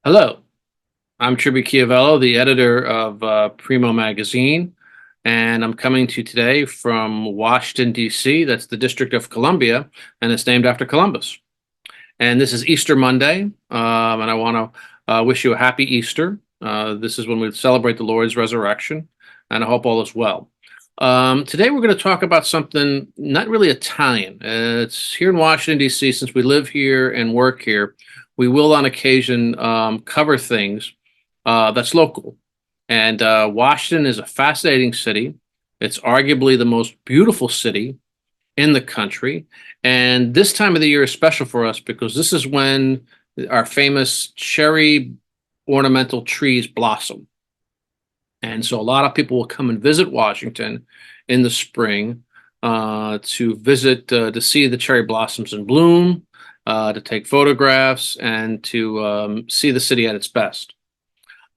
Hello, I'm Truby Chiaviello, the editor of Primo Magazine, and I'm coming to you today from Washington, D.C. That's the District of Columbia, and it's named after Columbus. And this is Easter Monday, and I want to wish you a happy Easter. This is when we celebrate the Lord's resurrection, and I hope all is well. Today, we're going to talk about something not really Italian. It's here in Washington, D.C., since we live here and work here. We will, on occasion, cover things that's local. And Washington is a fascinating city. It's arguably the most beautiful city in the country. And this time of the year is special for us because this is when our famous cherry ornamental trees blossom. And so a lot of people will come and visit Washington in the spring to visit, to see the cherry blossoms in bloom, to take photographs, and to see the city at its best.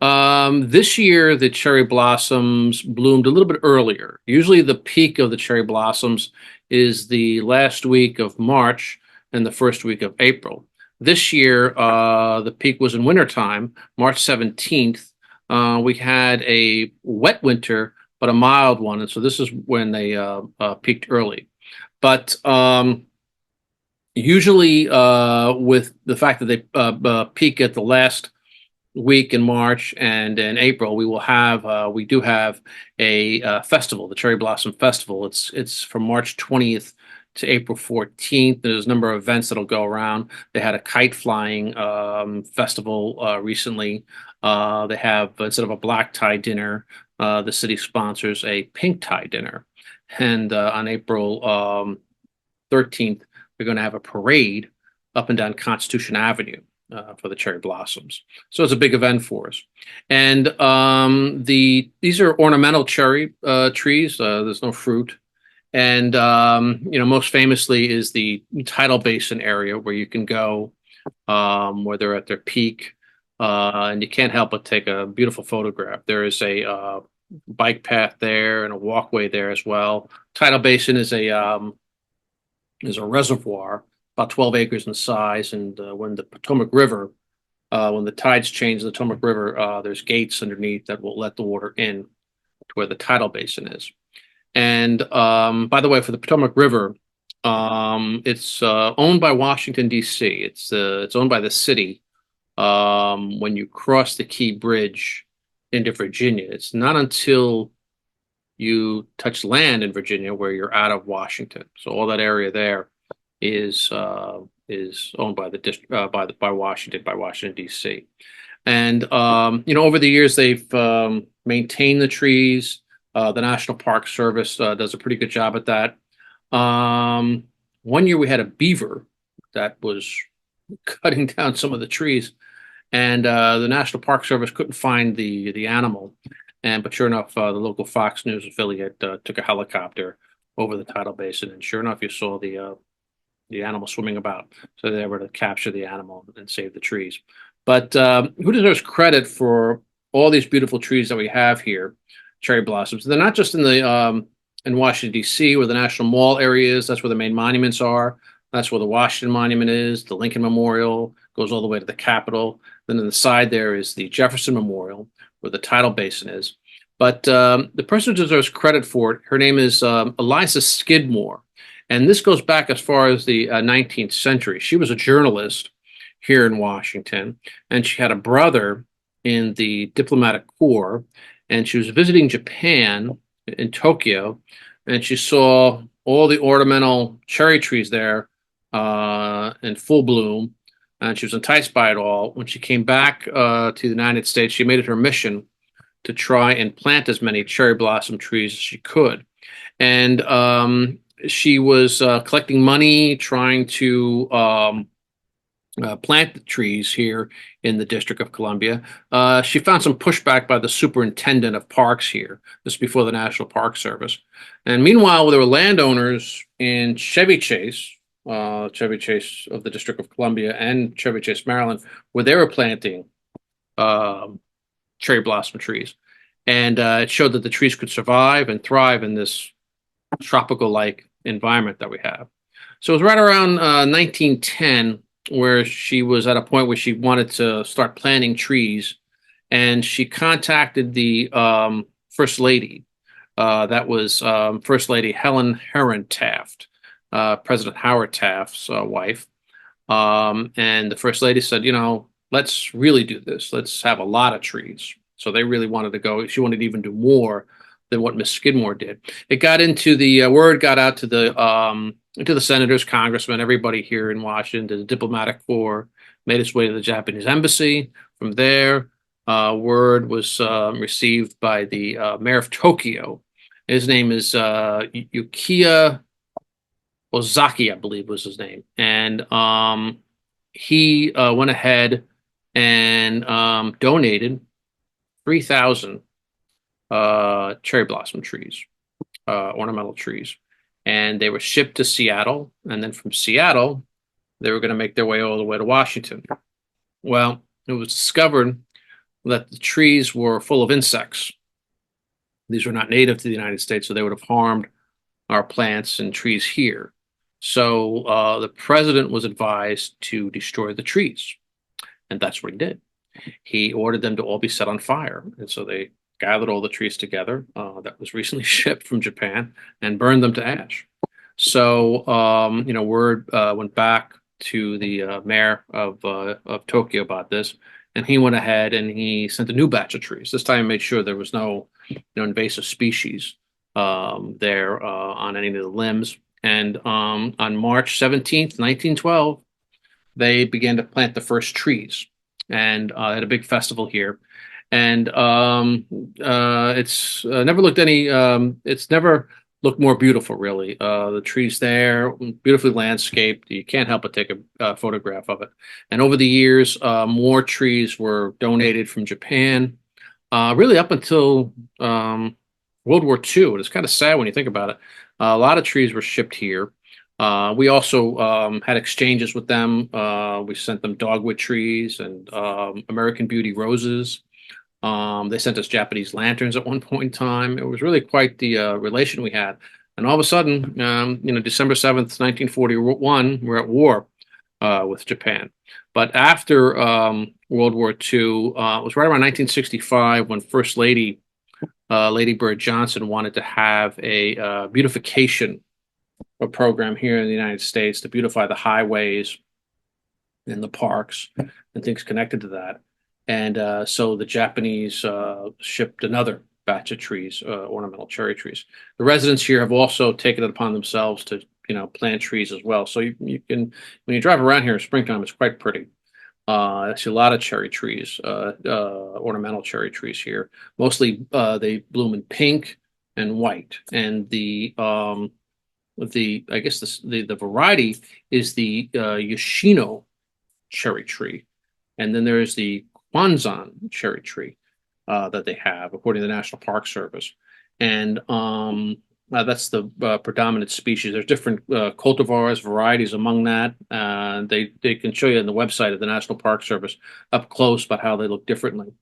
This year, the cherry blossoms bloomed a little bit earlier. Usually, the peak of the cherry blossoms is the last week of March and the first week of April. This year, the peak was in wintertime, March 17th. We had a wet winter, but a mild one. And so this is when they peaked early. But usually, with the fact that they peak at the last week in March and in April, we do have a festival, the Cherry Blossom Festival. It's from March 20th to April 14th. There's a number of events that'll go around. They had a kite flying festival recently. They have, instead of a black tie dinner, the city sponsors a pink tie dinner. And on April 13th, we're going to have a parade up and down Constitution Avenue for the cherry blossoms. So it's a big event for us. And these are ornamental cherry trees. There's no fruit. And most famously is the tidal basin area where you can go where they're at their peak, and you can't help but take a beautiful photograph. There is a bike path there and a walkway there as well. Tidal basin is a reservoir about 12 acres in size. And when the Potomac River, when the tides change the Potomac River, there's gates underneath that will let the water in to where the tidal basin is. And by the way, for the Potomac River, it's owned by Washington, D.C. It's owned by the city when you cross the Key Bridge into Virginia. It's not until you touch land in Virginia where you're out of Washington. So all that area there is owned by the district by Washington D.C. And over the years they've maintained the trees. The National Park Service does a pretty good job at that. One year we had a beaver that was cutting down some of the trees, and the National Park Service couldn't find the animal. But sure enough, the local Fox News affiliate took a helicopter over the tidal basin, and sure enough, you saw the animal swimming about. So they were able to capture the animal and save the trees. But who deserves credit for all these beautiful trees that we have here, cherry blossoms? They're not just in Washington, D.C., where the National Mall area is. That's where the main monuments are. That's where the Washington Monument is. The Lincoln Memorial goes all the way to the Capitol. Then on the side there is the Jefferson Memorial, where the tidal basin is. But the person who deserves credit for it, her name is Eliza Skidmore. And this goes back as far as the 19th century. She was a journalist here in Washington, and she had a brother in the diplomatic corps, and she was visiting Japan in Tokyo, and she saw all the ornamental cherry trees there in full bloom, and she was enticed by it all. When she came back to the United States, she made it her mission to try and plant as many cherry blossom trees as she could. And she was collecting money, trying to plant the trees here in the District of Columbia. She found some pushback by the superintendent of parks here. This is before the National Park Service. And meanwhile, there were landowners in Chevy Chase of the District of Columbia and Chevy Chase, Maryland, where they were planting cherry blossom trees. And it showed that the trees could survive and thrive in this tropical-like environment that we have. So it was right around 1910 where she was at a point where she wanted to start planting trees, and she contacted the first lady. That was First Lady Helen Herron Taft, President Howard Taft's wife. And the first lady said, let's really do this. Let's have a lot of trees. So they really wanted to go. She wanted to even do more than what Miss Skidmore did. It got into the word got out to the senators, congressmen, everybody here in Washington. The diplomatic corps made its way to the Japanese embassy. From there, word was received by the mayor of Tokyo. His name is Yukiya Ozaki, I believe was his name, and he went ahead and donated 3,000 cherry blossom trees, ornamental trees, and they were shipped to Seattle, and then from Seattle they were going to make their way all the way to Washington. Well, it was discovered that the trees were full of insects. These were not native to the United States, so they would have harmed our plants and trees here. So the president was advised to destroy the trees, and that's what he did. He ordered them to all be set on fire, and so they gathered all the trees together that was recently shipped from Japan and burned them to ash. So word went back to the mayor of Tokyo about this, and he went ahead and he sent a new batch of trees. This time, he made sure there was no invasive species there on any of the limbs. And on March 17th, 1912, they began to plant the first trees, and had a big festival here. And it's never looked any. It's never looked more beautiful, really. The trees there, beautifully landscaped. You can't help but take a photograph of it. And over the years, more trees were donated from Japan, really up until World War II. And it's kind of sad when you think about it. A lot of trees were shipped here. We also had exchanges with them. We sent them dogwood trees and American Beauty roses. They sent us Japanese lanterns at one point in time. It was really quite the relation we had. And all of a sudden, December 7th, 1941, we're at war with Japan. But after World War II, it was right around 1965 when First Lady Lady Bird Johnson wanted to have a beautification program here in the United States to beautify the highways and the parks and things connected to that. And so the Japanese shipped another batch of trees, ornamental cherry trees. The residents here have also taken it upon themselves to, plant trees as well. So you can, when you drive around here in springtime, it's quite pretty. I see a lot of cherry trees, ornamental cherry trees here. Mostly they bloom in pink and white. And I guess the variety is the Yoshino cherry tree. And then there's the Kwanzan cherry tree that they have, according to the National Park Service. And that's the predominant species. There's different cultivars, varieties among that. They can show you on the website of the National Park Service up close about how they look differently.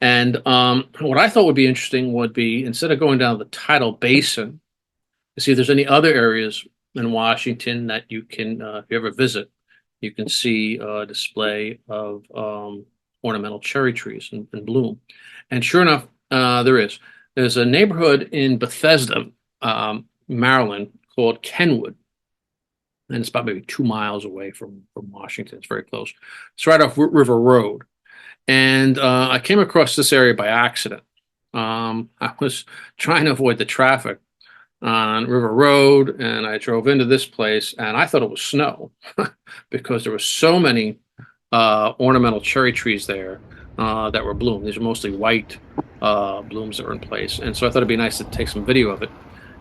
And what I thought would be interesting would be, instead of going down the Tidal Basin, to see if there's any other areas in Washington that you can, if you ever visit, you can see a display of ornamental cherry trees in bloom. And sure enough, there is. There's a neighborhood in Bethesda, Maryland, called Kenwood, and it's about maybe 2 miles away from Washington. It's very close. It's right off River Road, and I came across this area by accident. I was trying to avoid the traffic on River Road, and I drove into this place, and I thought it was snow because there were so many ornamental cherry trees there that were bloom. These are mostly white blooms that were in place, and so I thought it'd be nice to take some video of it.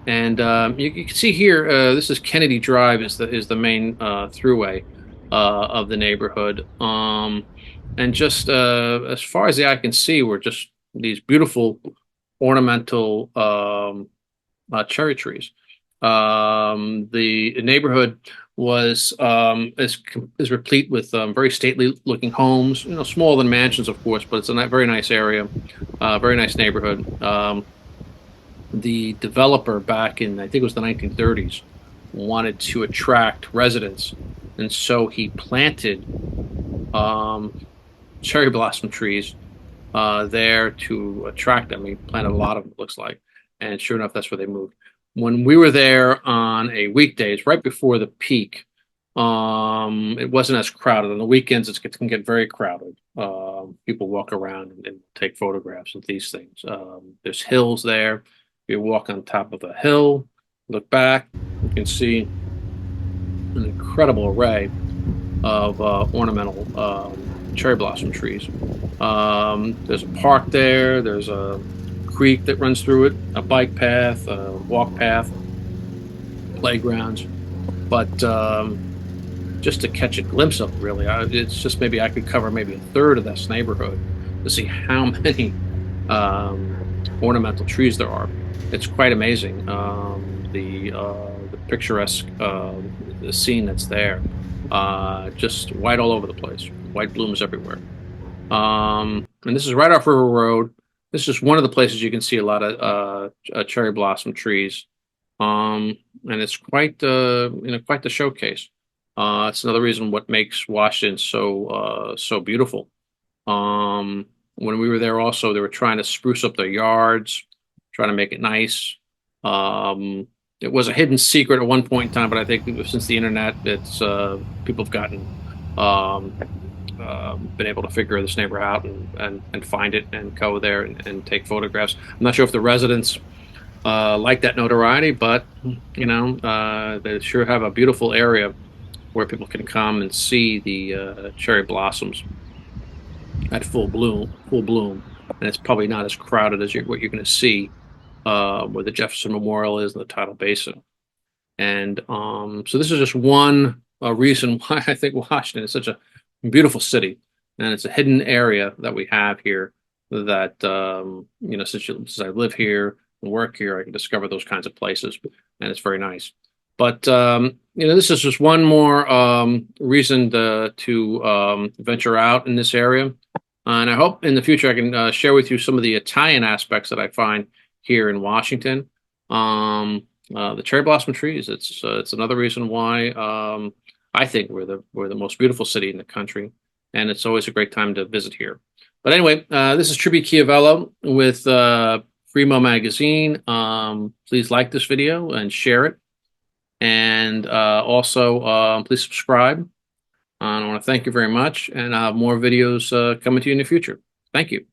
And you can see here, this is Kennedy Drive, is the main throughway of the neighborhood. And just as far as the eye can see, were just these beautiful ornamental cherry trees. The neighborhood is replete with very stately looking homes, smaller than mansions, of course, but it's a very nice area, very nice neighborhood. The developer back in, I think it was the 1930s, wanted to attract residents and so he planted cherry blossom trees there to attract them. He planted a lot of them, it looks like, and sure enough, that's where they moved. When we were there on a weekdays, right before the peak, it wasn't as crowded. On the weekends, it can get very crowded. People walk around and take photographs of these things. There's hills there. You walk on top of a hill, look back, you can see an incredible array of ornamental cherry blossom trees. There's a park there. There's a creek that runs through it, a bike path, a walk path, playgrounds. But just to catch a glimpse of it, really, it's just maybe I could cover maybe a third of this neighborhood to see how many ornamental trees there are. It's quite amazing. The picturesque the scene that's there. Just white all over the place, white blooms everywhere. And this is right off River Road. This is just one of the places you can see a lot of cherry blossom trees. And it's quite quite the showcase. It's another reason what makes Washington so beautiful. When we were there, also they were trying to spruce up their yards, trying to make it nice. It was a hidden secret at one point in time, but I think since the internet, it's people have gotten been able to figure this neighborhood out and find it and go there and take photographs. I'm not sure if the residents like that notoriety, but they sure have a beautiful area where people can come and see the cherry blossoms at full bloom, and it's probably not as crowded as what you're going to see where the Jefferson Memorial is in the tidal basin. And so this is just one reason why I think Washington is such a beautiful city, and it's a hidden area that we have here that since I live here and work here, I can discover those kinds of places, and it's very nice. But this is just one more reason to venture out in this area, and I hope in the future I can share with you some of the Italian aspects that I find here in Washington. The cherry blossom trees. It's another reason why I think we're the most beautiful city in the country, and it's always a great time to visit here. But anyway, this is Truby Chiaviello with Primo Magazine. Please like this video and share it, and also please subscribe. I want to thank you very much, and I'll have more videos coming to you in the future. Thank you.